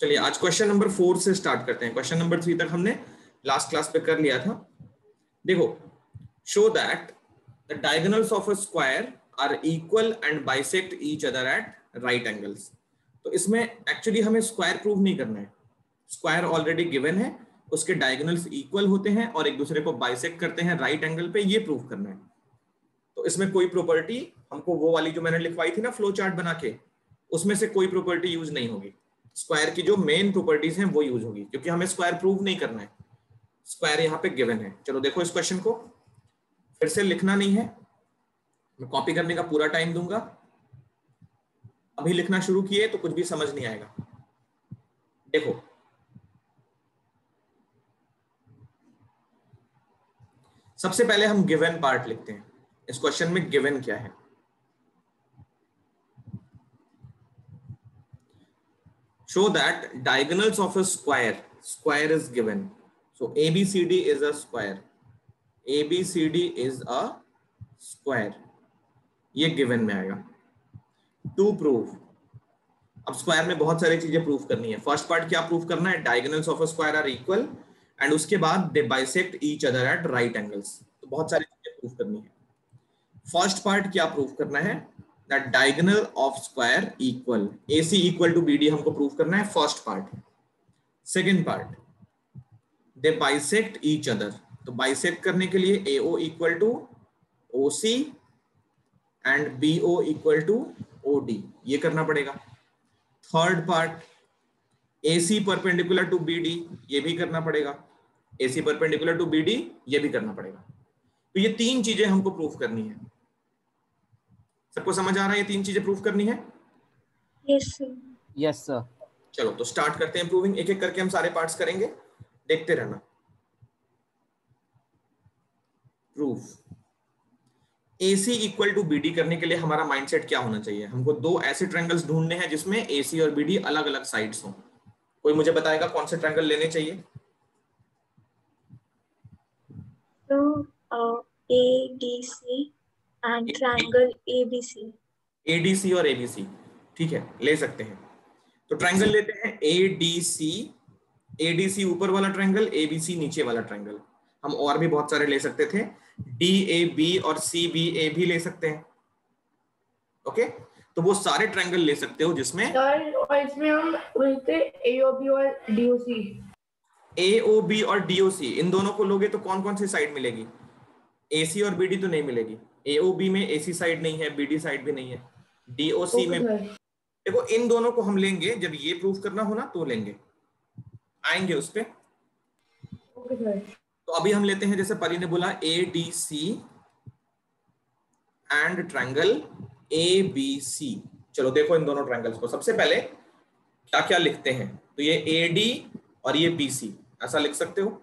चलिए आज question number 4 से स्टार्ट करते हैं। क्वेश्चन नंबर 3 तक हमने लास्ट क्लास पे कर लिया था। देखो, show that the diagonals of a square are equal and bisect each other at right angles. तो इसमें एक्चुअली हमें स्क्वायर प्रूव नहीं करना है, स्क्वायर ऑलरेडी गिवन है, उसके डायगोनल्स इक्वल होते हैं और एक दूसरे को बाइसेक्ट करते हैं राइट एंगल पे, ये प्रूव करना है। तो इसमें कोई प्रॉपर्टी हमको वो वाली जो मैंने लिखवाई थी ना फ्लो चार्ट बना के, उसमें से कोई प्रॉपर्टी यूज नहीं होगी। स्क्वायर की जो मेन प्रॉपर्टीज हैं वो यूज होगी, क्योंकि हमें स्क्वायर प्रूव नहीं करना है, स्क्वायर यहाँ पे गिवन है। चलो देखो, इस क्वेश्चन को फिर से लिखना नहीं है, मैं कॉपी करने का पूरा टाइम दूंगा। अभी लिखना शुरू किए तो कुछ भी समझ नहीं आएगा। देखो, सबसे पहले हम गिवन पार्ट लिखते हैं। इस क्वेश्चन में गिवन क्या है? Show that diagonals of a square is given. So ABCD is a square. ABCD is a square. ये गिवन में आएगा। टू प्रूव, अब स्क्वायर में बहुत सारी चीजें प्रूव करनी है। फर्स्ट पार्ट क्या प्रूव करना है? Diagonals of a square are equal and उसके बाद they bisect each other at right angles. तो बहुत सारी चीजें प्रूव करनी है। फर्स्ट पार्ट क्या प्रूव करना है? That diagonal of square equal AC equal to BD हमको प्रूव करना है, first part. Second part, they bisect each other. तो बाइसेक्ट करने के लिए AO equal to OC and BO equal to OD, ये करना पड़ेगा। Third part, AC perpendicular to BD, ये भी करना पड़ेगा। AC परपेंडिकुलर टू BD, ये भी करना पड़ेगा। तो ये तीन चीजें हमको प्रूफ करनी है। सबको समझ आ रहा है ये तीन चीजें प्रूफ करनी है? Yes sir. Yes sir. चलो तो स्टार्ट करते हैं प्रूविंग। एक एक करके हम सारे पार्ट्स करेंगे, देखते रहना। Proof AC equal to BD करने के लिए हमारा माइंडसेट क्या होना चाहिए? हमको दो ऐसे ट्रायंगल्स ढूंढने हैं जिसमें AC और BD अलग अलग साइड्स हों। कोई मुझे बताएगा कौन से ट्रायंगल लेने चाहिए? तो ADC and triangle ABC। ADC और ABC, ठीक है, ले सकते हैं। तो ट्रायंगल लेते हैं ADC, ADC ऊपर वाला ट्रायंगल, ABC नीचे वाला ट्रायंगल। हम और भी बहुत सारे ले सकते थे, DAB और CBA भी ले सकते हैं। ओके, तो वो सारे ट्रायंगल ले सकते हो जिसमें सर, और इसमें हम बोलते AOB और DOC। AOB और DOC, इन दोनों को लोगे तो कौन कौन सी साइड मिलेगी? AC और BD तो नहीं मिलेगी। AOB में AC साइड नहीं है, BD साइड भी नहीं है। DOC में देखो, इन दोनों को हम लेंगे जब ये प्रूफ करना हो ना, तो लेंगे, आएंगे उस पे। Okay sir. तो अभी हम लेते हैं, जैसे परी ने बोला, ADC एंड ट्रायंगल ABC। चलो देखो इन दोनों ट्रायंगल्स को। सबसे पहले क्या क्या लिखते हैं? तो ये AD और ये BC, ऐसा लिख सकते हो।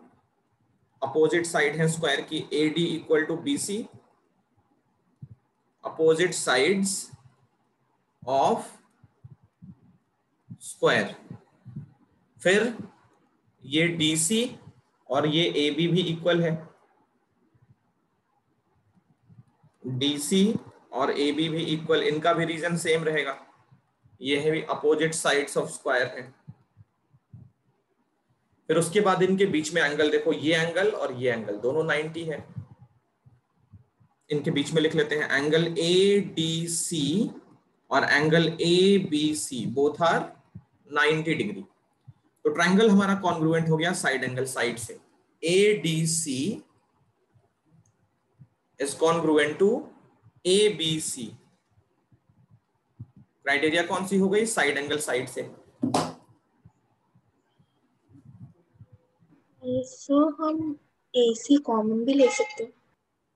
अपोजिट साइड है स्क्वायर की, AD equal to BC, opposite sides of square. फिर ये DC और ये AB भी इक्वल है, DC और AB भी इक्वल, इनका भी रीजन सेम रहेगा। ये है भी अपोजिट साइड्स ऑफ स्क्वायर है। फिर उसके बाद इनके बीच में एंगल देखो, ये एंगल और ये एंगल दोनों 90 है। इनके बीच में लिख लेते हैं एंगल ADC और angle ABC, both are 90 degree. तो ट्रायंगल हमारा कॉन्ग्रुएंट हो गया साइड एंगल साइड से। ADC is congruent to ABC। Criteria कौन सी हो गई? साइड एंगल साइड से। सो हम AC कॉमन भी ले सकते हैं?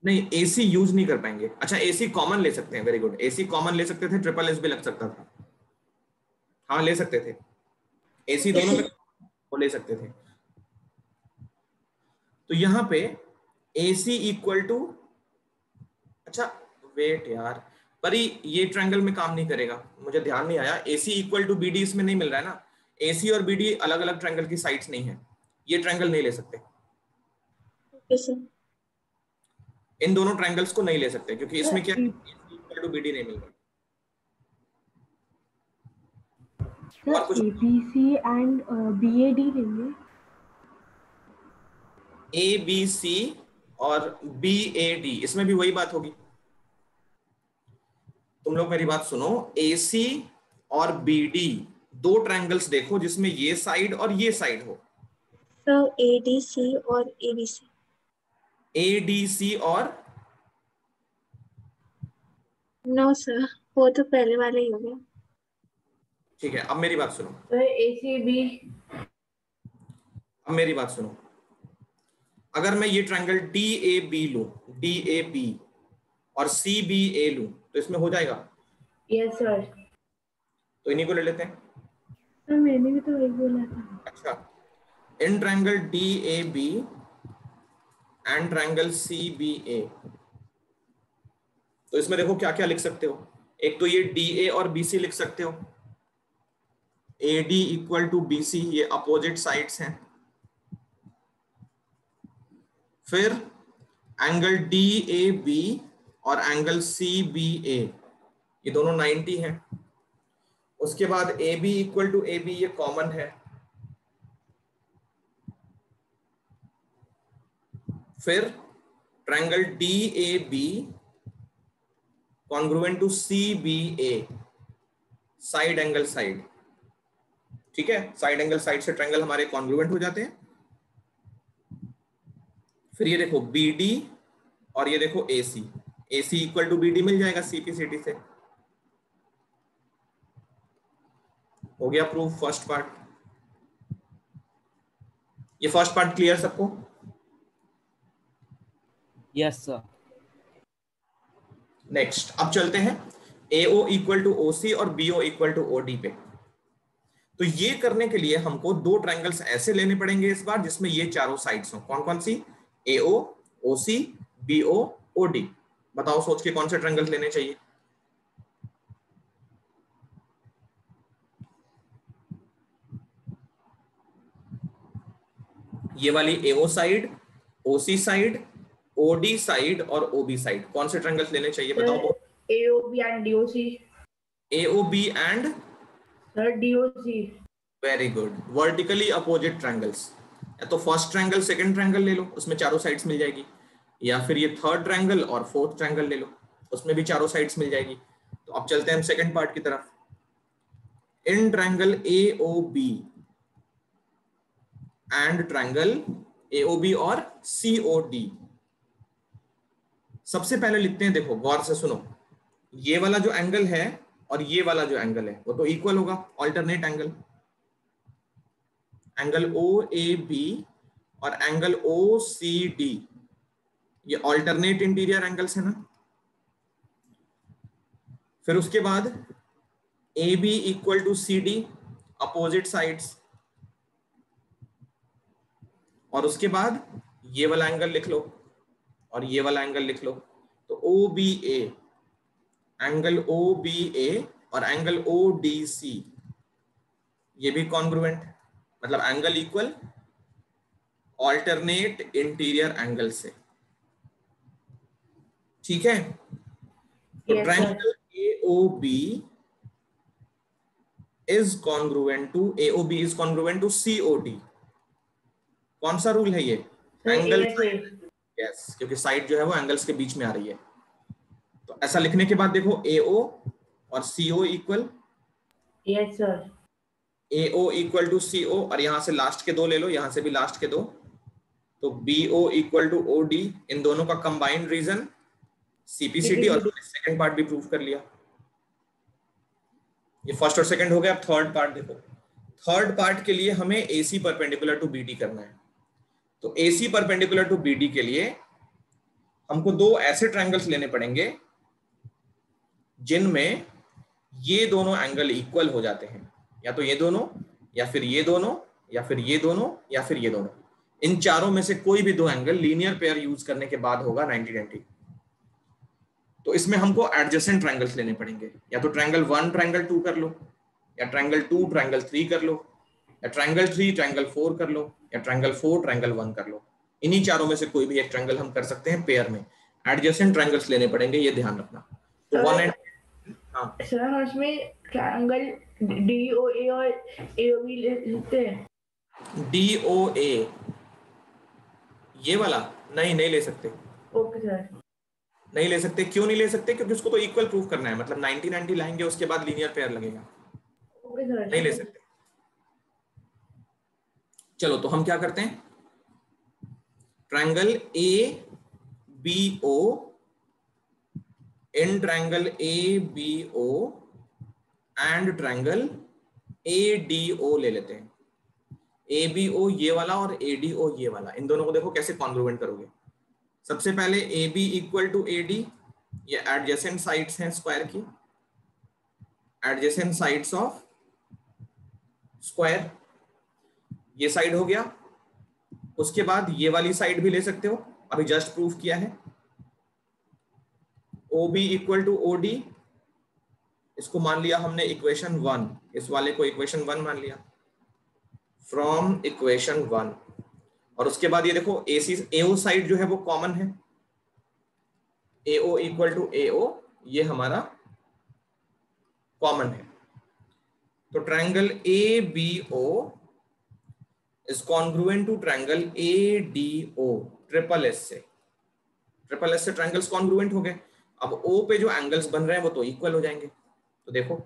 नहीं, AC यूज नहीं कर पाएंगे। अच्छा, AC कॉमन ले सकते हैं, वेरी गुड। AC कॉमन ले सकते थे, ट्रिपल S भी लग सकता था। हाँ, ले सकते थे, AC दोनों में वो ले सकते थे। तो यहां पे AC इक्वल टू, अच्छा वेट यार, पर ये ट्रायंगल में काम नहीं करेगा, मुझे ध्यान नहीं आया। AC इक्वल टू BD इसमें नहीं मिल रहा है ना। AC और BD अलग अलग ट्रायंगल की साइड्स नहीं है, ये ट्रायंगल नहीं ले सकते। Okay sir. इन दोनों ट्रायंगल्स को नहीं ले सकते क्योंकि इसमें क्या, AC इक्वल टू BD नहीं मिल रहा। और कुछ ABC एंड BAD लेंगे। ABC और BAD, इसमें भी वही बात होगी। तुम लोग मेरी बात सुनो, AC और BD दो ट्रायंगल्स देखो जिसमें ये साइड और ये साइड हो। सर ADC और ABC। ADC और नो सर, वो तो पहले वाला ही हो गया। ठीक है, अब मेरी बात सुनो, सर ACB। अब मेरी बात सुनो, अगर मैं ये ट्रायंगल DAB लूं, DAB और CBA लूं तो इसमें हो जाएगा? Yes sir. तो इन्हीं को ले लेते हैं। सर मैंने भी तो वही बोला था। अच्छा, in triangle DAB and triangle CBA, तो इसमें देखो क्या क्या लिख सकते हो। एक तो ये DA और BC लिख सकते हो, AD इक्वल टू BC, ये अपोजिट साइड्स हैं। फिर एंगल DAB और एंगल CBA, ये दोनों 90 हैं। उसके बाद AB इक्वल टू AB, ये कॉमन है। फिर triangle DAB congruent to CBA, side angle side, ठीक है, साइड एंगल साइड से ट्रायंगल हमारे कॉन्ग्रुएंट हो जाते हैं। फिर ये देखो BD और ये देखो AC, AC equal to BD मिल जाएगा CPCD से। हो गया प्रूफ फर्स्ट पार्ट। ये फर्स्ट पार्ट क्लियर सबको? Yes sir. नेक्स्ट अब चलते हैं AO इक्वल टू OC और BO इक्वल टू OD पे। तो ये करने के लिए हमको दो ट्रायंगल्स ऐसे लेने पड़ेंगे इस बार जिसमें ये चारों साइड्स हो। कौन कौन सी? AO, OC, BO, OD। बताओ सोच के कौन से ट्रायंगल्स लेने चाहिए? ये वाली AO side, OC side, OD side और OB साइड, कौन से ट्रायंगल्स लेने चाहिए बताओ? AOB and DOC। AOB and sir DOC। Very good, vertically opposite triangles. या तो फर्स्ट ट्रायंगल सेकंड ट्रायंगल ले लो, उसमें चारों साइड्स मिल जाएगी, या फिर ये थर्ड ट्रायंगल और फोर्थ ट्रायंगल ले लो, उसमें भी चारों साइड्स मिल जाएगी। तो अब चलते हैं हम सेकंड पार्ट की तरफ। In triangle AOB and triangle AOB और COD, सबसे पहले लिखते हैं, देखो गौर से सुनो, ये वाला जो एंगल है और ये वाला जो एंगल है वो तो इक्वल होगा, ऑल्टरनेट एंगल। एंगल OAB और एंगल OCD, ये ऑल्टरनेट इंटीरियर एंगल्स है ना। फिर उसके बाद AB equal to CD, opposite sides. और उसके बाद ये वाला एंगल लिख लो और ये वाला एंगल लिख लो। तो OBA, एंगल OBA और एंगल ODC, ये भी कॉन्ग्रुएंट, मतलब angle equal alternate interior angle से, ठीक है। तो triangle AOB is congruent to COD। कौन सा रूल है ये? एंगल, यस, क्योंकि साइड जो है वो एंगल्स के बीच में आ रही है। तो ऐसा लिखने के बाद देखो AO और CO equal, yes sir. AO equal to CO, और यहां से लास्ट के दो ले लो, यहां से भी लास्ट के दो। तो BO इक्वल टू OD, इन दोनों का कंबाइंड रीजन CPCD, और सेकंड पार्ट भी प्रूव कर लिया। ये फर्स्ट और सेकंड हो गया। अब थर्ड पार्ट देखो। थर्ड पार्ट के लिए हमें AC परपेंडिकुलर टू BD करना है। तो AC परपेंडिकुलर टू BD के लिए हमको दो ऐसे ट्रायंगल्स लेने पड़ेंगे जिनमें ये दोनों एंगल इक्वल हो जाते हैं, या तो ये दोनों, या फिर ये दोनों, या फिर ये दोनों, या फिर ये दोनों। इन चारों में से कोई भी दो एंगल लीनियर पेयर यूज करने के बाद होगा 90-90। तो इसमें हमको एडजेसेंट ट्रायंगल्स लेने पड़ेंगे, या तो ट्रायंगल 1 ट्रायंगल 2 कर लो, या ट्रायंगल 2 ट्रायंगल 3 कर लो, या ट्रायंगल 3 ट्रायंगल 4 कर लो, या ट्रायंगल 4 ट्रायंगल 1 कर लो। इन्हीं चारों में से कोई भी एक ट्रायंगल हम कर सकते हैं पेयर में। एडजेसेंट ट्रायंगल्स लेने पड़ेंगे, ये ध्यान रखना। तो 1 एंड हाँ सर हम इसमें ट्रायंगल DOA और AOB लेते हैं। DOA ये वाला नहीं, नहीं ले सकते, ओके सर। नहीं ले सकते। क्यों नहीं ले सकते? क्योंकि उसको तो इक्वल प्रूफ करना है, मतलब 90 90 लाएंगे, उसके बाद लीनियर पेयर लगेगा, ओके सर। नहीं ले सकते। चलो तो हम क्या करते हैं, triangle ABO, in triangle ABO and triangle ADO ले लेते हैं। ABO ये वाला और ADO ये वाला, इन दोनों को देखो कैसे कॉन्ग्रुएंट करोगे। सबसे पहले AB इक्वल टू AD, ये एडजेसेंट साइड्स हैं स्क्वायर की, एडजेसेंट साइड्स ऑफ स्क्वायर, ये साइड हो गया। उसके बाद ये वाली साइड भी ले सकते हो, अभी जस्ट प्रूफ किया है। OB इक्वल टू OD, इसको मान लिया हमने इक्वेशन 1, इस वाले को इक्वेशन 1 मान लिया फ्रॉम इक्वेशन 1। और उसके बाद ये देखो AC AO साइड जो है वो कॉमन है, AO इक्वल टू AO, ये हमारा कॉमन है। तो triangle ABO is congruent to triangle ADO, triple S से, ट्रिपल एस से ट्रायंगल्स कॉन्ग्रुएंट हो गए। अब O पे जो एंगल्स बन रहे हैं वो तो इक्वल हो जाएंगे। तो देखो,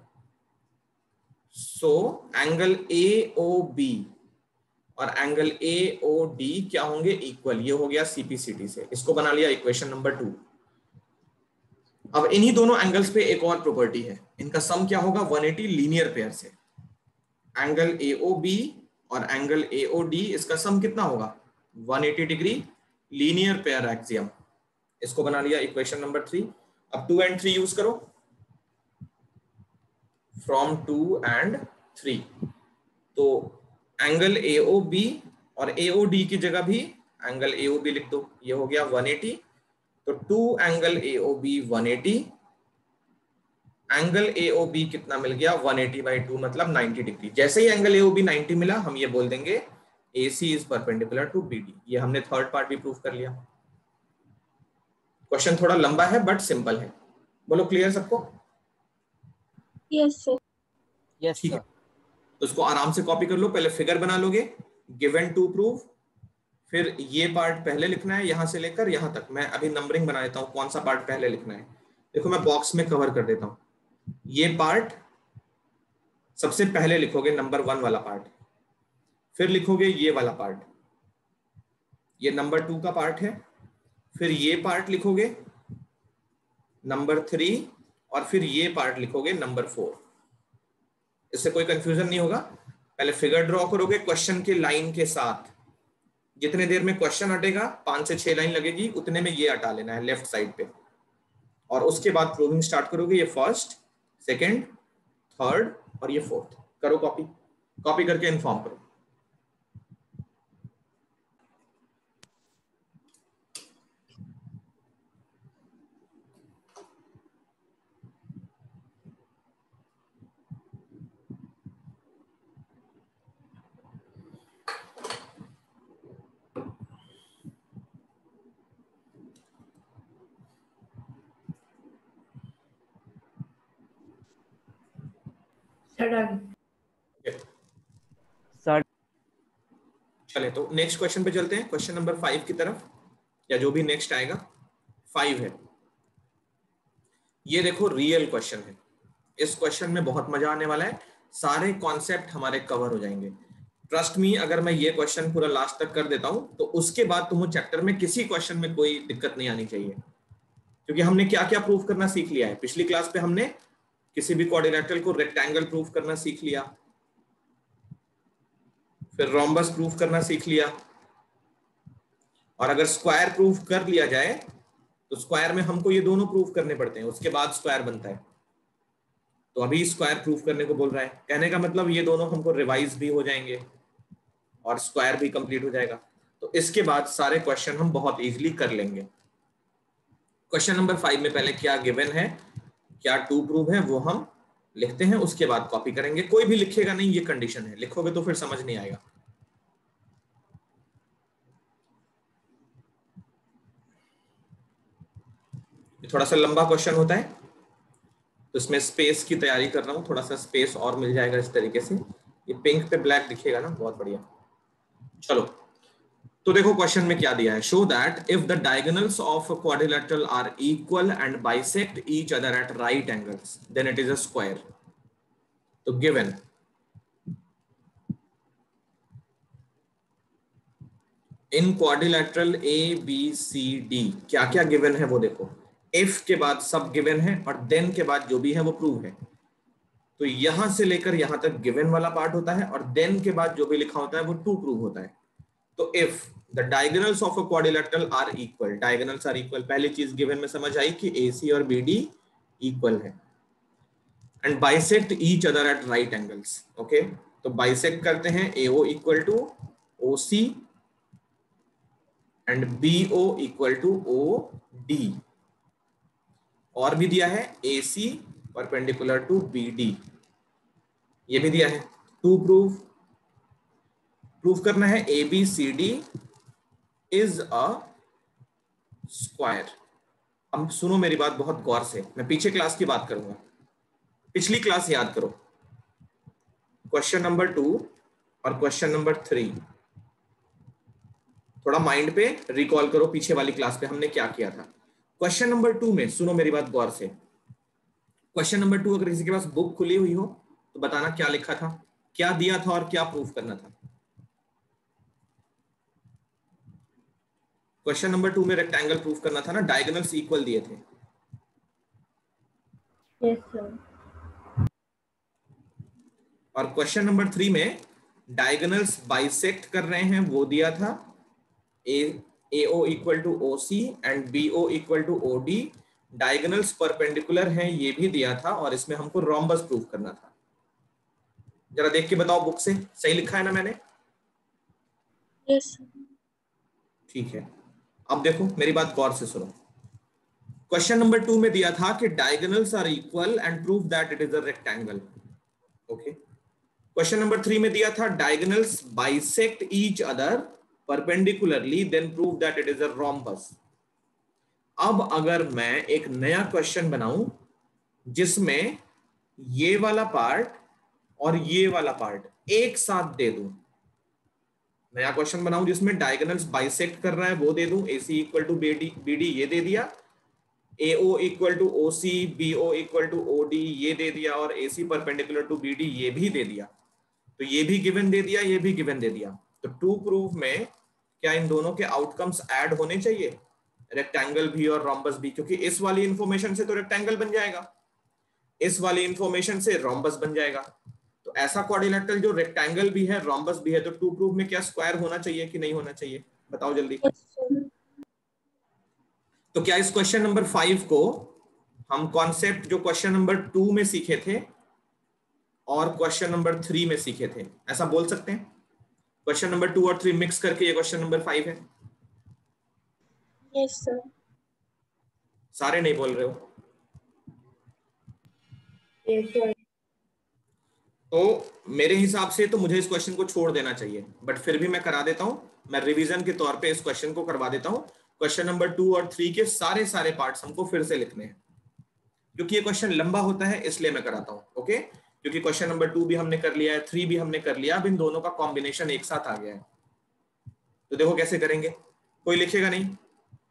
सो एंगल AOB और एंगल AOD क्या होंगे, इक्वल। ये हो गया CPCT से, इसको बना लिया इक्वेशन नंबर 2। अब इन्हीं दोनों एंगल्स पे एक और प्रॉपर्टी है, इनका सम क्या होगा, 180 लीनियर पेयर से। एंगल AOB और एंगल AOD, इसका सम कितना होगा, 180 डिग्री लीनियर पेयर एक्सियम। इसको बना लिया इक्वेशन नंबर 3। अब 2 एंड 3 यूज करो, फ्रॉम 2 एंड 3। तो एंगल AOB और AOD की जगह भी एंगल AOB लिख दो, ये हो गया 180। तो 2 एंगल AOB 180, एंगल AOB कितना मिल गया, 180/2 मतलब 90 डिग्री। जैसे ही एंगल AOB 90 मिला, हम ये बोल देंगे AC is perpendicular to BD। ये हमने थर्ड पार्ट भी प्रूफ कर लिया। क्वेश्चन थोड़ा लंबा है बट सिंपल है। बोलो क्लियर सबको? Yes sir. यस ठीक है, सर। तो इसको आराम से कॉपी कर लो। पहले फिगर बना लोगे, गिवन टू प्रूफ, फिर ये पार्ट पहले लिखना है यहां से लेकर यहां तक। मैं अभी नंबरिंग बना देता हूं, कौन सा पार्ट पहले लिखना है। देखो मैं बॉक्स में कवर कर देता हूं। ये पार्ट सबसे पहले लिखोगे, नंबर 1 वाला पार्ट, फिर लिखोगे ये वाला पार्ट, ये नंबर 2 का पार्ट है। फिर ये पार्ट लिखोगे नंबर 3, और फिर ये पार्ट लिखोगे नंबर 4। इससे कोई कंफ्यूजन नहीं होगा। पहले फिगर ड्रॉ करोगे क्वेश्चन के लाइन के साथ, जितने देर में क्वेश्चन हटेगा 5 से 6 लाइन लगेगी, उतने में ये हटा लेना है लेफ्ट साइड पे। और उसके बाद प्रूविंग स्टार्ट करोगे, ये फर्स्ट, सेकंड, थर्ड और ये फोर्थ। करो कॉपी, कॉपी करके इन्फॉर्म करो। डन। सर चले तो नेक्स्ट क्वेश्चन पे चलते हैं, क्वेश्चन नंबर 5 की तरफ, या जो भी नेक्स्ट आएगा। 5 है ये, देखो रियल क्वेश्चन है। इस क्वेश्चन में बहुत मजा आने वाला है, सारे कॉन्सेप्ट हमारे कवर हो जाएंगे। ट्रस्ट मी, अगर मैं ये क्वेश्चन पूरा लास्ट तक कर देता हूं तो उसके बाद तुम्हें चैप्टर में किसी क्वेश्चन में कोई दिक्कत नहीं आनी चाहिए, क्योंकि हमने क्या क्या प्रूफ करना सीख लिया है। पिछली क्लास पे हमने किसी भी क्वाड्रिलेटरल को रेक्टेंगल प्रूफ करना सीख लिया, फिर रोम्बस प्रूफ करना सीख लिया, और अगर स्क्वायर प्रूफ कर लिया जाए तो स्क्वायर में हमको ये दोनों प्रूफ करने पड़ते हैं, उसके बाद स्क्वायर बनता है। तो अभी स्क्वायर प्रूफ करने को बोल रहा है, कहने का मतलब ये दोनों हमको रिवाइज भी हो जाएंगे और स्क्वायर भी कंप्लीट हो जाएगा। तो इसके बाद सारे क्वेश्चन हम बहुत इजीली कर लेंगे। क्वेश्चन नंबर 5 में पहले क्या गिवन है, क्या टू प्रूव है, वो हम लिखते हैं, उसके बाद कॉपी करेंगे। कोई भी लिखेगा नहीं, ये कंडीशन है, लिखोगे तो फिर समझ नहीं आएगा। ये थोड़ा सा लंबा क्वेश्चन होता है, तो इसमें स्पेस की तैयारी कर रहा हूँ, थोड़ा सा स्पेस और मिल जाएगा इस तरीके से, ये पिंक पे ब्लैक दिखेगा ना, बहुत बढ़िया। चलो तो देखो क्वेश्चन में क्या दिया है, show that if the diagonals of a quadrilateral are equal and bisect each other at right angles then it is a square. तो given in quadrilateral A B C D क्या क्या गिवन है वो देखो, इफ के बाद सब given है और देन के बाद जो भी है वो प्रूव है। तो यहां से लेकर यहां तक गिवन वाला पार्ट होता है और देन के बाद जो भी लिखा होता है वो टू प्रूव होता है। तो if the diagonals of a quadrilateral are equal, diagonals are equal, पहली चीज गिवन में समझ आई कि AC और BD इक्वल है, and bisect each other at right angles. Okay, तो बाइसेक्ट करते हैं AO equal to OC and BO equal to OD। और भी दिया है AC परपेंडिकुलर टू BD, ये भी दिया है। टू प्रूफ करना है ABCD इज अ स्क्वायर। अब सुनो मेरी बात बहुत गौर से, मैं पीछे क्लास की बात करूंगा, पिछली क्लास याद करो, क्वेश्चन नंबर 2 और क्वेश्चन नंबर 3, थोड़ा माइंड पे रिकॉल करो पीछे वाली क्लास पे हमने क्या किया था। क्वेश्चन नंबर 2 में सुनो मेरी बात गौर से, क्वेश्चन नंबर 2 अगर किसी के पास बुक खुली हुई हो तो बताना क्या लिखा था, क्या दिया था और क्या प्रूफ करना था। क्वेश्चन नंबर 2 में रेक्टेंगल प्रूफ करना था ना, डायगोनल्स इक्वल दिए थे। Yes sir. और क्वेश्चन नंबर 3 में डायगोनल्स बाइसेक्ट कर रहे हैं, वो दिया था AO equal to OC and BO equal to OD, diagonals perpendicular हैं ये भी दिया था, और इसमें हमको रोम्बस प्रूफ करना था। जरा देख के बताओ बुक से सही लिखा है ना मैंने? यस ठीक है, अब देखो मेरी बात गौर से सुनो, क्वेश्चन नंबर 2 में दिया था कि diagonals are equal and prove that it is a rectangle. Okay, question number 3 में दिया था diagonals bisect each other perpendicularly then prove that it is a rhombus. अब अगर मैं एक नया क्वेश्चन बनाऊं जिसमें ये वाला पार्ट और ये वाला पार्ट एक साथ दे दूं, नया क्वेश्चन बनाऊं जिसमें डायगोनल्स बाइसेक्ट कर रहा है वो दे दूं, AC इक्वल टू BD ये दे दिया, AO equal to OC BO equal to OD ये दे दिया, और AC परपेंडिकुलर टू BD ये भी दे दिया, तो ये भी गिवन दे दिया, ये भी गिवन दे दिया। तो टू प्रूफ में क्या इन दोनों के आउटकम्स ऐड होने चाहिए, रेक्टेंगल भी और रोम्बस भी, क्योंकि इस वाली इंफॉर्मेशन से तो रेक्टेंगल बन जाएगा, इस वाली इंफॉर्मेशन से रोम्बस बन जाएगा। तो ऐसा क्वाड्रिलेटरल जो रेक्टेंगल भी है रोम्बस भी है, तो टू प्रूफ में क्या स्क्वायर होना चाहिए कि नहीं होना चाहिए, बताओ जल्दी। तो क्या इस क्वेश्चन नंबर 5 को हम कॉन्सेप्ट जो क्वेश्चन नंबर 2 में सीखे थे और क्वेश्चन नंबर 3 में सीखे थे, ऐसा बोल सकते हैं? क्वेश्चन नंबर 2 और 3 मिक्स करके ये क्वेश्चन नंबर 5 है। Yes sir. सारे नहीं बोल रहे हो? Yes sir. तो मेरे हिसाब से तो मुझे इस क्वेश्चन को छोड़ देना चाहिए, बट फिर भी मैं करा देता हूं, मैं रिवीजन के तौर पे इस क्वेश्चन को करवा देता हूं। क्वेश्चन नंबर 2 और 3 के सारे पार्ट्स हमको फिर से लिखने हैं, क्योंकि ये क्वेश्चन लंबा होता है इसलिए मैं कराता हूं। ओके, क्योंकि क्वेश्चन नंबर 2 भी हमने कर लिया है, 3 भी हमने कर लिया, अब इन दोनों का कॉम्बिनेशन एक साथ आ गया है। तो देखो कैसे करेंगे, कोई लिखेगा नहीं।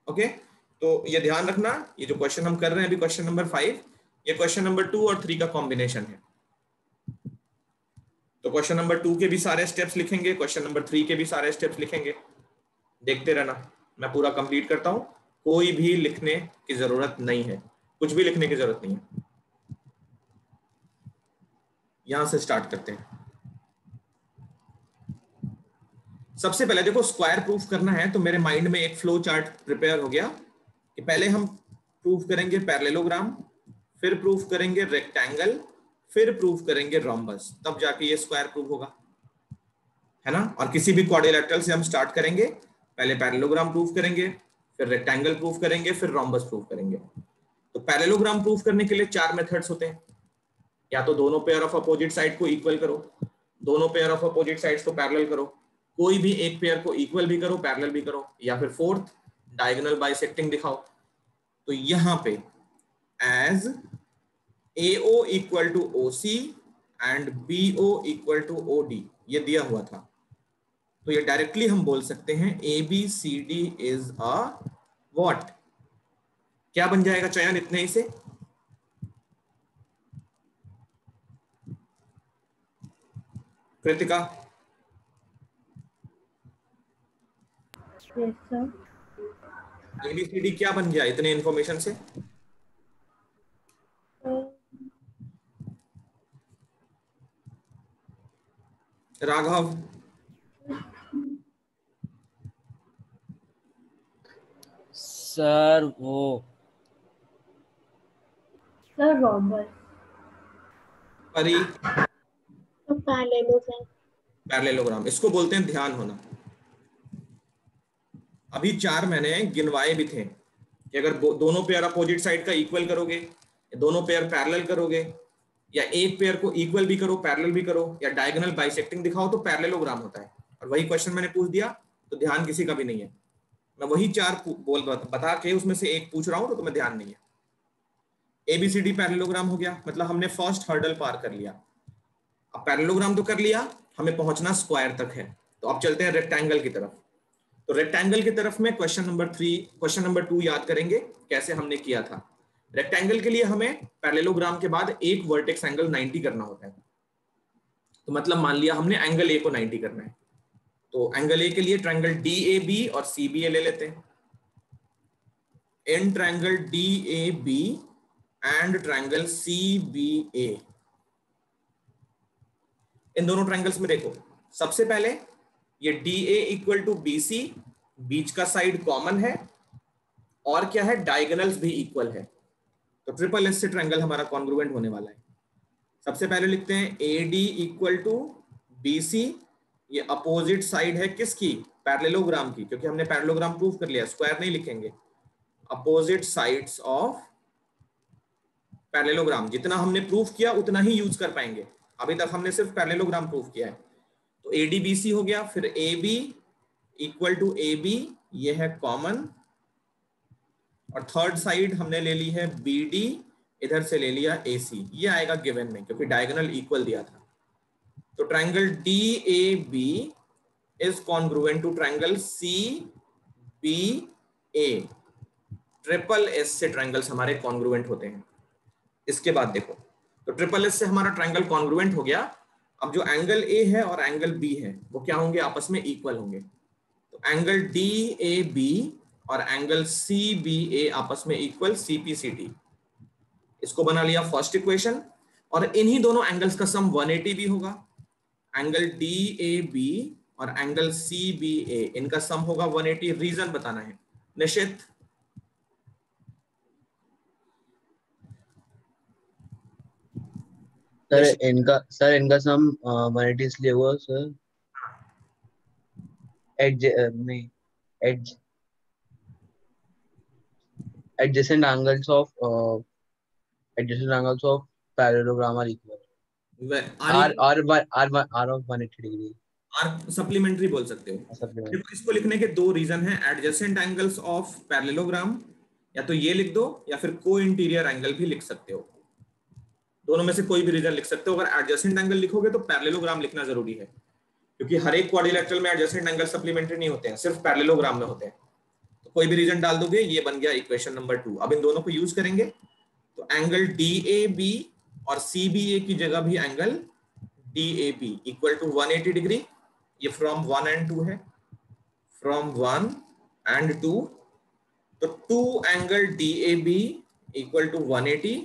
ओके, तो ये ध्यान रखना, ये जो क्वेश्चन हम कर रहे हैं अभी क्वेश्चन नंबर 5, ये क्वेश्चन नंबर 2 और 3 का कॉम्बिनेशन है। तो क्वेश्चन नंबर 2 के भी सारे स्टेप्स लिखेंगे, क्वेश्चन नंबर 3 के भी सारे स्टेप्स लिखेंगे, देखते रहना, मैं पूरा कंप्लीट करता हूं, कोई भी लिखने की जरूरत नहीं है, कुछ भी लिखने की जरूरत नहीं है। यहां से स्टार्ट करते हैं। सबसे पहले देखो स्क्वायर प्रूफ करना है, तो मेरे माइंड में एक फ्लो चार्ट प्रिपेयर हो गया कि पहले हम प्रूफ करेंगे पैरेललोग्राम, फिर प्रूफ करेंगे रेक्टेंगल, फिर प्रूफ करेंगे रोम्बस, तब जाके ये स्क्वायर प्रूफ होगा, है ना। और किसी भी क्वाड्रिलेटरल से हम स्टार्ट करेंगे, पहले पैरेललोग्राम प्रूफ करेंगे, फिर रेक्टेंगल प्रूफ करेंगे, फिर रोम्बस प्रूफ करेंगे। तो पैरेललोग्राम प्रूफ करने के लिए 4 मेथड्स होते हैं, या तो दोनों पेयर ऑफ अपोजिट साइड को इक्वल करो, दोनों पेयर ऑफ अपोजिट साइड्स को पैरेलल करो, कोई भी एक पेयर को इक्वल भी करो पैरेलल भी करो, या फिर फोर्थ डायगोनल बाइसेक्टिंग दिखाओ। तो यहां पे as AO equal to OC and BO equal to OD, ये दिया हुआ था। तो ये डायरेक्टली हम बोल सकते हैं ABCD इज अ व्हाट? क्या बन जाएगा चयन इतने ही से? Kritika, Yes, sir. ABCD क्या बन गया इतने इंफॉर्मेशन से? राघव, सर वो Sir, Robert. परी, तो parallelogram. पैरेललोग्राम, इसको बोलते हैं ध्यान होना। अभी 4 मैंने गिनवाए भी थे कि अगर दोनों पेयर अपोजिट साइड का इक्वल करोगे, दोनों पेयर पैरेलल करोगे, या एक पेयर को इक्वल भी करो, पैरेलल भी करो, या डायगोनल बाइसेक्टिंग दिखाओ, तो पैरेललोग्राम होता है। और वही क्वेश्चन मैंने पूछ दिया, तो ध्यान किसी का भी नहीं है। मैं वही 4 बोल बता के उसमें से एक पूछ रहा हूं, तो तुम्हें ध्यान नहीं है। ABCD पैरेललोग्राम हो गया, मतलब हमने फर्स्ट हर्डल पार कर लिया। अब पैरेललोग्राम तो कर लिया, हमें पहुंचना स्क्वायर तक है। तो अब चलते हैं रेक्टेंगल की तरफ। तो रेक्टेंगल की तरफ में क्वेश्चन नंबर 2 याद करेंगे कैसे हमने किया था। रेक्टेंगल के लिए हमें पैरेललोग्राम के बाद एक वर्टेक्स एंगल 90 करना होता है। तो मतलब मान लिया हमने एंगल ए को 90 करना है, तो एंगल ए के लिए ट्रायंगल DAB और CBA ले लेते हैं। In triangle DAB and triangle CBA, इन दोनों ट्रायंगल्स में देखो, सबसे पहले ये DA इक्वल टू BC, बीच का साइड कॉमन है, और क्या है, डायगोनल्स भी इक्वल है। तो ट्रिपल एस से ट्रायंगल हमारा कॉन्ग्रुएंट होने वाला है। सबसे पहले लिखते हैं AD इक्वल टू BC, ये अपोजिट साइड है किसकी, पैरेललोग्राम की, क्योंकि हमने पैरेललोग्राम प्रूव कर लिया, स्क्वायर नहीं लिखेंगे। अपोजिट साइड्स ऑफ पैरेललोग्राम, जितना हमने प्रूफ किया उतना ही यूज कर पाएंगे, अभी तक हमने सिर्फ पैरेललोग्राम प्रूफ किया है। तो ADBC हो गया, फिर AB इक्वल टू AB, ये है कॉमन, और थर्ड साइड हमने ले ली है BD, इधर से ले लिया AC, ये आएगा गिवन में क्योंकि डायगोनल इक्वल दिया था। तो triangle DAB is congruent to triangle CBA, triple S से ट्रायंगल्स हमारे कॉन्ग्रुएंट होते हैं। इसके बाद देखो, तो ट्रिपल एस से हमारा ट्रायंगल कॉन्ग्रुएंट हो गया। अब जो एंगल A है और एंगल B है वो क्या होंगे, आपस में इक्वल होंगे। तो एंगल DAB और एंगल CBA आपस में इक्वल, CPCD, इसको बना लिया फर्स्ट इक्वेशन। और इन्हीं दोनों एंगल्स का सम 180 भी होगा। एंगल DAB और एंगल CBA, इनका सम होगा 180। रीजन बताना है निश्चित। सर इनका सम 180 इसलिए हुआ सर, एडज नहीं एडज adjacent angles of parallelogram are equal. R of 180 degree. Are supplementary बोल सकते हो। देखो इसको लिखने के 2 रीजन है, एडजेसेंट एंगल्स ऑफ पैरेललोग्राम, या तो ये लिख दो या फिर को इंटीरियर एंगल भी लिख सकते हो, दोनों में से कोई भी रीजन लिख सकते हो। अगर एडजेसेंट एंगल लिखोगे तो पैरेललोग्राम लिखना जरूरी है, क्योंकि हर एक क्वाड्रिलेटरल में एडजेसेंट एंगल सप्लीमेंट्री नहीं होते हैं, सिर्फ पैरेललोग्राम में होते हैं। तो कोई भी रीजन डाल दोगे, ये बन गया इक्वेशन नंबर 2। अब इन दोनों को यूज करेंगे, तो एंगल DAB और CBA की जगह भी angle DAB equal to 180 degree, ये फ्रॉम 1 एंड 2 है, फ्रॉम 1 एंड 2। तो 2 एंगल DAB इक्वल टू 180,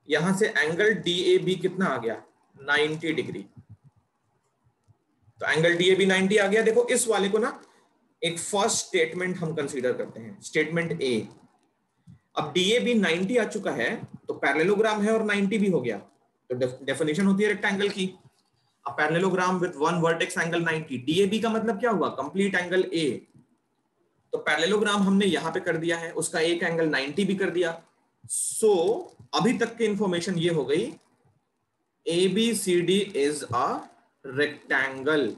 यहां से एंगल DAB कितना आ गया, 90 डिग्री। तो एंगल DAB 90 आ गया। देखो इस वाले को ना एक फर्स्ट स्टेटमेंट हम कंसीडर करते हैं, स्टेटमेंट A। अब DAB 90 आ चुका है, तो पैरेललोग्राम है और 90 भी हो गया, तो डेफिनेशन होती है रेक्टेंगल की, a parallelogram with one vertex angle 90। DAB का मतलब क्या हुआ, कंप्लीट एंगल A। तो पैरेललोग्राम हमने यहां पे कर दिया है, उसका एक एंगल 90 भी कर दिया। सो अभी तक की इंफॉर्मेशन ये हो गई, ABCD इज अ रेक्टेंगल।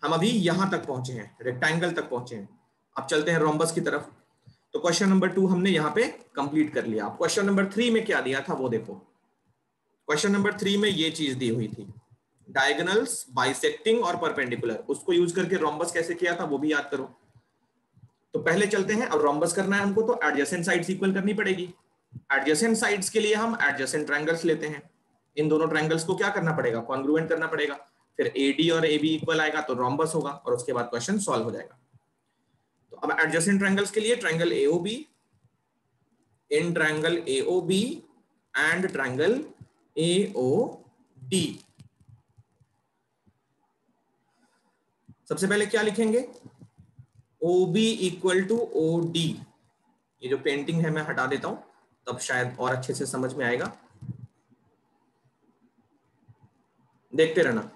हम अभी यहां तक पहुंचे हैं, रेक्टेंगल तक पहुंचे हैं। अब चलते हैं रोम्बस की तरफ। तो क्वेश्चन नंबर 2 हमने यहाँ पे कंप्लीट कर लिया। क्वेश्चन नंबर 3 में क्या दिया था वो देखो। क्वेश्चन नंबर 3 में ये चीज दी हुई थी, डायगोनल्स, बाइसेक्टिंग और परपेंडिकुलर। उसको यूज करके रोम्बस कैसे किया था वो भी याद करो। तो पहले चलते हैं, अब रोम्बस करना है हमको तो एडजेसेंट साइड्स इक्वल करनी पड़ेगी। एडजेसेंट साइड्स के लिए हम एडजेसेंट ट्रायंगल्स लेते हैं। इन दोनों ट्रायंगल्स को क्या करना पड़ेगा, कॉन्ग्रुएंट करना पड़ेगा। फिर AD और AB इक्वल आएगा तो रोम्बस होगा और उसके बाद क्वेश्चन सॉल्व हो जाएगा। तो अब एडजेसेंट ट्रायंगल्स के लिए triangle AOB, in triangle AOB and triangle AOD। सबसे पहले क्या लिखेंगे, OB इक्वल टू OD। ये जो पेंटिंग है मैं हटा देता हूं, तब शायद और अच्छे से समझ में आएगा। देखते रहना,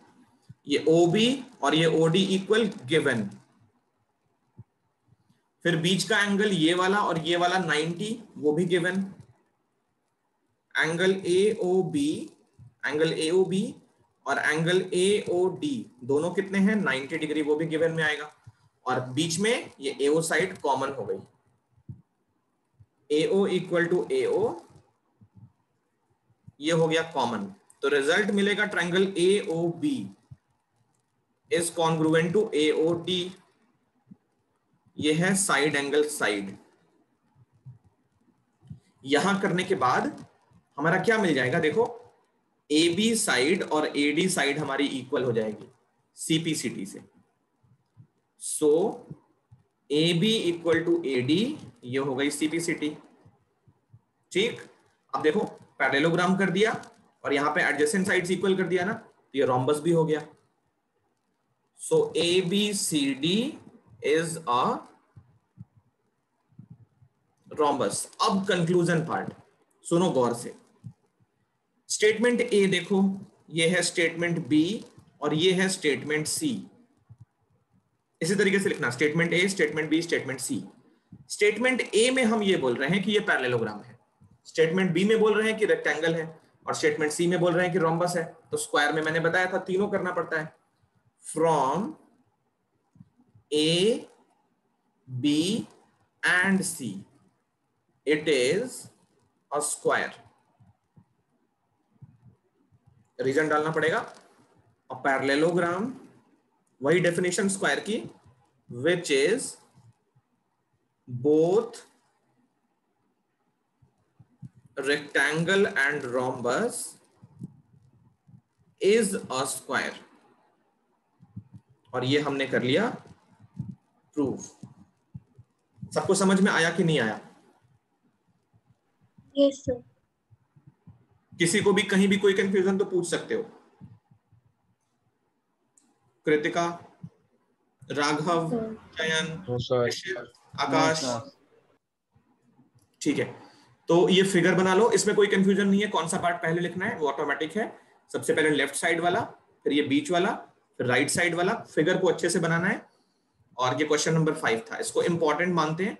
ये OB और ये OD इक्वल गिवन। फिर बीच का एंगल ये वाला और ये वाला 90, वो भी गिवन। एंगल AOB और एंगल AOD दोनों कितने हैं, 90 डिग्री, वो भी गिवन में आएगा। और बीच में ये AO साइड कॉमन हो गई, AO इक्वल टू AO, ये हो गया कॉमन। तो रिजल्ट मिलेगा triangle AOB is congruent to AOD। ये है साइड एंगल साइड। यहां करने के बाद हमारा क्या मिल जाएगा, देखो AB साइड और AD साइड हमारी इक्वल हो जाएगी CPCT से। सो AB इक्वल टू AD, ये हो गई CPCT। ठीक, अब देखो पैरेललोग्राम कर दिया और यहां पे एडजेसेंट साइड्स इक्वल कर दिया ना, तो ये रोम्बस भी हो गया। सो ABCD इज अ रोम्बस। अब कंक्लूजन पार्ट सुनो गौर से। स्टेटमेंट A देखो, ये है स्टेटमेंट B और ये है स्टेटमेंट C। इसी तरीके से लिखना, statement A, statement B, statement C। Statement A में हम ये बोल रहे हैं कि ये पैरेललोग्राम है, स्टेटमेंट B में बोल रहे हैं कि रेक्टेंगल है, और स्टेटमेंट C में बोल रहे हैं कि रोम्बस है। तो स्क्वायर में मैंने बताया था तीनों करना पड़ता है। From A, B and C it is a square. Reason डालना पड़ेगा, अ पैरेललोग्राम, वही डेफिनेशन स्क्वायर की, which is both rectangle and rhombus is a square. और ये हमने कर लिया प्रूफ। सबको समझ में आया कि नहीं आया? Yes sir. किसी को भी कहीं भी कोई कंफ्यूजन तो पूछ सकते हो। कृतिका, राघव, चयन, नो सर। ऋषित, आकाश, ठीक है। तो ये फिगर बना लो, इसमें कोई कंफ्यूजन नहीं है कौन सा पार्ट पहले लिखना है, वो ऑटोमेटिक है। सबसे पहले लेफ्ट साइड वाला, फिर ये बीच वाला, फिर राइट साइड वाला। फिगर को अच्छे से बनाना है। और ये क्वेश्चन नंबर 5 था, इसको इंपॉर्टेंट मानते हैं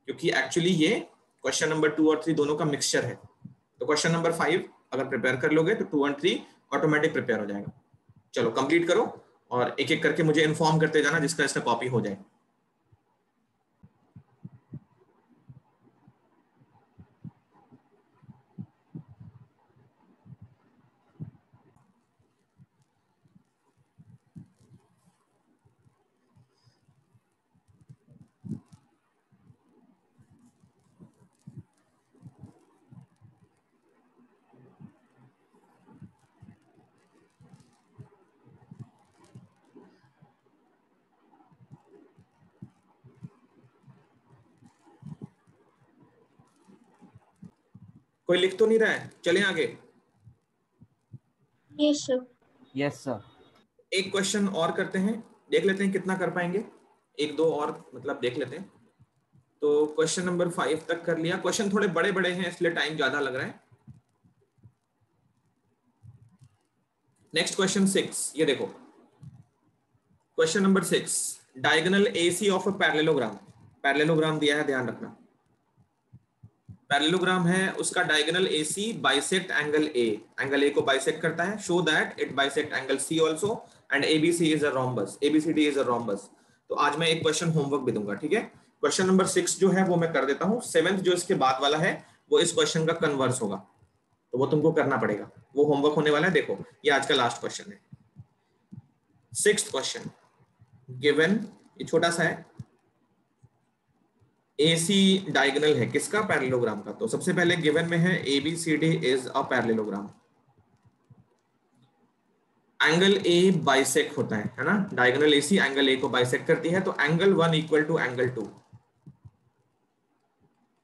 क्योंकि एक्चुअली ये क्वेश्चन नंबर 2 और 3 दोनों का मिक्सचर है। तो क्वेश्चन नंबर 5 अगर प्रिपेयर कर लोगे तो 2 और 3 ऑटोमेटिक प्रिपेयर हो जाएगा। चलो कंप्लीट करो और एक एक करके मुझे इन्फॉर्म करते जाना जिसका इसका कॉपी हो जाए। कोई लिख तो नहीं रहा है? चलें आगे। Yes sir. Yes sir. एक क्वेश्चन और करते हैं, देख लेते हैं कितना कर पाएंगे। एक दो और मतलब देख लेते हैं। तो क्वेश्चन नंबर 5 तक कर लिया। क्वेश्चन थोड़े बड़े बड़े हैं इसलिए टाइम ज्यादा लग रहा है। नेक्स्ट क्वेश्चन 6, ये देखो question number 6, diagonal AC of a parallelogram. Parallelogram दिया है, ध्यान रखना पैरेललोग्राम है, उसका diagonal AC bisect angle A, angle A को बाइसेक्ट करता है। Show that it bisect angle C also and ABC is a rhombus, ABCD is a rhombus. तो आज मैं एक क्वेश्चन होमवर्क भी दूंगा, ठीक है। क्वेश्चन नंबर 6 जो है वो मैं कर देता हूँ, 7th जो इसके बाद वाला है वो इस क्वेश्चन का कन्वर्स होगा, तो वो तुमको करना पड़ेगा, वो होमवर्क होने वाला है। देखो ये आज का लास्ट क्वेश्चन है। 6th क्वेश्चन गिवन, ये छोटा सा है, AC डायगोनल है किसका, पैरेललोग्राम का। तो सबसे पहले गिवन में है ABCD is a parallelogram, angle A bisect होता है ना, डायगोनल AC एंगल A को बाइसेक्ट करती है, तो angle 1 equal to angle 2,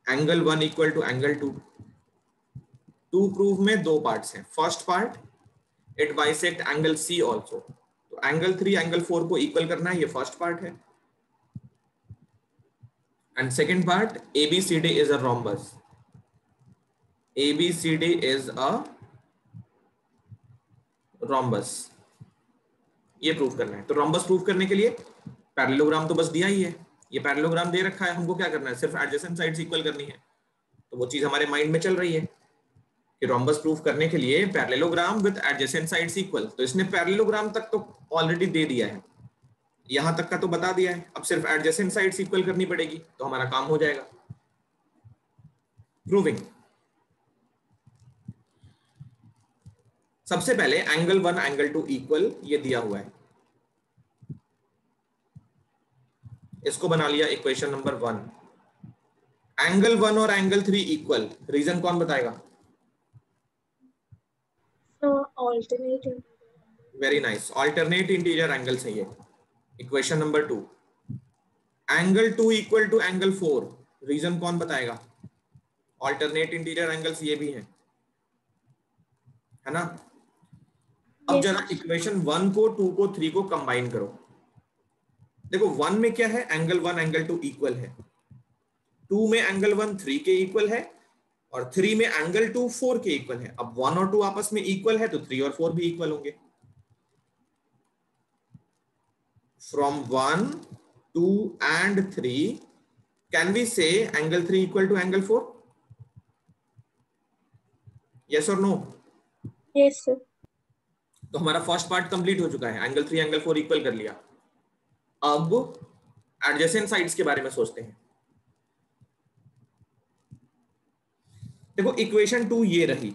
angle 1 equal to angle 2। To prove में दो पार्ट्स हैं, first part it bisect angle C also, तो एंगल 3 एंगल 4 को इक्वल करना है, ये फर्स्ट पार्ट है। And second part ABCD is a rhombus, ABCD is a rhombus, ये प्रूव करना है। तो रोम्बस प्रूव करने के लिए पैरेललोग्राम तो बस दिया ही है, ये पैरेललोग्राम दे रखा है, हमको क्या करना है, सिर्फ एडजेसेंट साइड्स इक्वल करनी है। तो वो चीज हमारे माइंड में चल रही है कि रोम्बस प्रूफ करने के लिए parallelogram with adjacent sides equal, तो इसने पैरेललोग्राम तक तो ऑलरेडी दे दिया है, यहां तक का तो बता दिया है, अब सिर्फ एडजेसेंट साइड्स इक्वल करनी पड़ेगी तो हमारा काम हो जाएगा। प्रूविंग, सबसे पहले एंगल 1 एंगल 2 इक्वल, ये दिया हुआ है, इसको बना लिया इक्वेशन नंबर 1। एंगल 1 और एंगल 3 इक्वल, रीजन कौन बताएगा? Alternate. Very nice, alternate interior angles है ये। Equation number 2, angle 2 equal to angle 4, reason कौन बताएगा? ऑल्टरनेट इंटीरियर एंगल्स ये भी है ना। अब Yes, जरा इक्वेशन 1 को 2 को 3 को कंबाइन करो। देखो 1 में क्या है, एंगल 1 एंगल 2 इक्वल है, 2 में एंगल 1 3 के इक्वल है, और 3 में एंगल 2 4 के इक्वल है। अब 1 और 2 आपस में इक्वल है तो 3 और 4 भी इक्वल होंगे। From 1 2 and 3 can we say angle 3 equal to angle 4? Yes और नो? yes, sir. तो हमारा फर्स्ट पार्ट कंप्लीट हो चुका है, एंगल 3 एंगल 4 इक्वल कर लिया। अब एडजेसेंट साइड्स के बारे में सोचते हैं। देखो इक्वेशन 2 ये रही,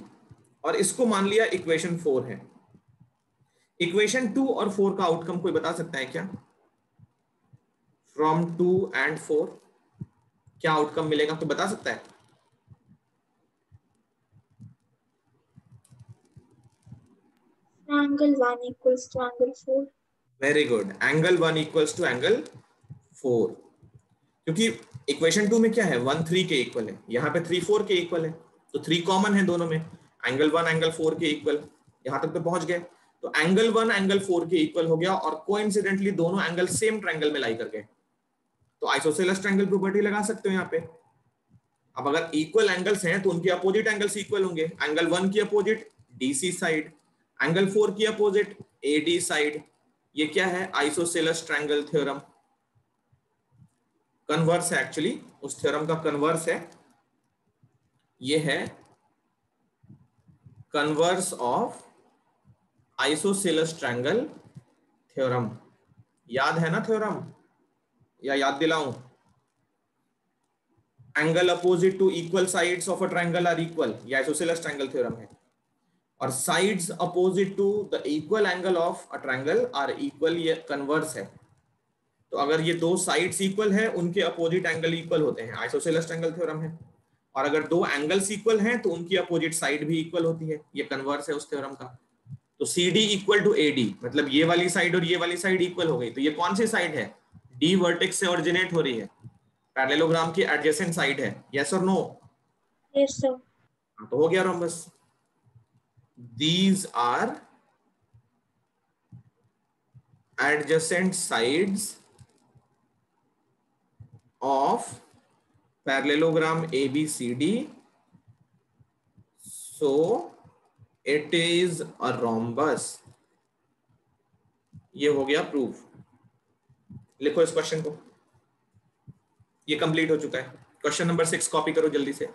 और इसको मान लिया इक्वेशन 4 है। इक्वेशन 2 और 4 का आउटकम कोई बता सकता है क्या? फ्रॉम 2 एंड 4 क्या आउटकम मिलेगा, कोई बता सकता है? Angle 1 equals to angle 4. Very good, angle 1 equals to angle 4, क्योंकि इक्वेशन 2 में क्या है, 1 3 के इक्वल है, यहाँ पे 3 4 के इक्वल है, तो 3 कॉमन है दोनों में, एंगल 1 एंगल 4 के इक्वल, यहां तक तो पहुंच गए। तो एंगल 1 एंगल 4 के इक्वल हो गया, और कोइंसिडेंटली दोनों एंगल सेम ट्रायंगल में लाई कर गए, तो आइसोसेलेस ट्रायंगल प्रॉपर्टी लगा सकते हो यहाँ पे। अब अगर इक्वल एंगल्स हैं तो उनके अपोजिट एंगल्स इक्वल होंगे, एंगल 1 की अपोजिट DC साइड, एंगल 4 की अपोजिट AD साइड, ये क्या है, आइसोसेलेस ट्रायंगल थ्योरम, कन्वर्स है एक्चुअली, उस थ्योरम का कन्वर्स है, ये है converse of isosceles triangle theorem. याद है ना थ्योरम, या याद दिलाऊं? Angle opposite to equal sides of a triangle are equal, ये आइसोसेलेस ट्रायंगल थ्योरम है। और sides opposite to the equal angle of a triangle are equal, ये कन्वर्स है। तो अगर ये दो साइड्स इक्वल है, उनके अपोजिट एंगल इक्वल होते हैं, आइसोसेलेस ट्रायंगल थ्योरम है। और अगर दो एंगल्स इक्वल हैं तो उनकी अपोजिट साइड भी इक्वल होती है, ये कन्वर्स है उस थ्योरम का। तो CD इक्वल टू AD, मतलब ये वाली साइड और ये वाली साइड इक्वल हो गई, तो ये कौन सी साइड है, D वर्टेक्स से ओरिजिनेट हो रही है, पैरेललोग्राम की एडजेसेंट साइड है, यस और नो? Yes, sir. तो हो गया rhombus. These are adjacent sides of parallelogram ABCD, so it is a rhombus। ये हो गया प्रूफ। लिखो इस क्वेश्चन को, ये कंप्लीट हो चुका है। क्वेश्चन नंबर 6 कॉपी करो जल्दी से।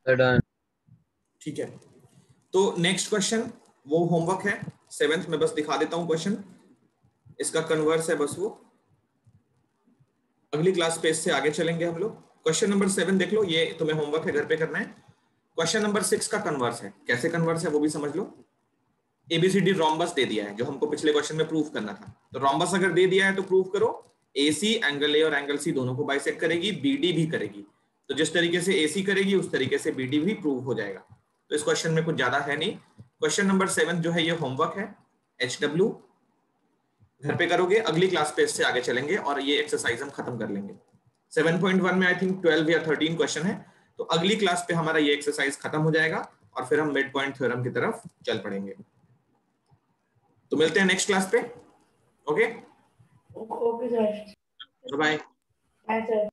Sir done. ठीक है, तो नेक्स्ट क्वेश्चन वो होमवर्क है 7th में, बस दिखा देता हूं क्वेश्चन, इसका कन्वर्स है बस वो, अगली क्लास पे इससे आगे चलेंगे हम लोग। क्वेश्चन नंबर 7 देख लो, ये तुम्हें होमवर्क है, घर पे करना है। क्वेश्चन नंबर 6 का कन्वर्स है, कैसे कन्वर्स है वो भी समझ लो। एबीसीडी रोम्बस दे दिया है जो हमको पिछले क्वेश्चन में प्रूव करना था, तो रोम्बस अगर दे दिया है तो प्रूव करो। एसी एंगल ए और एंगल सी दोनों को बाइसेक्ट करेगी, बीडी भी करेगी, तो जिस तरीके से एसी करेगी उस तरीके से बीडी भी प्रूव हो जाएगा। तो इस क्वेश्चन में कुछ ज्यादा है नहीं। क्वेश्चन नंबर 7 जो है ये होमवर्क है, HW घर पे करोगे, अगली क्लास पे इससे आगे चलेंगे और ये एक्सरसाइज हम खत्म कर लेंगे। 7.1 में आई थिंक 12 या 13 क्वेश्चन है, तो अगली क्लास पे हमारा ये एक्सरसाइज खत्म हो जाएगा और फिर हम मिड पॉइंट थ्योरम की तरफ चल पड़ेंगे। तो मिलते हैं नेक्स्ट क्लास पे। Okay okay sir, bye. Bye sir.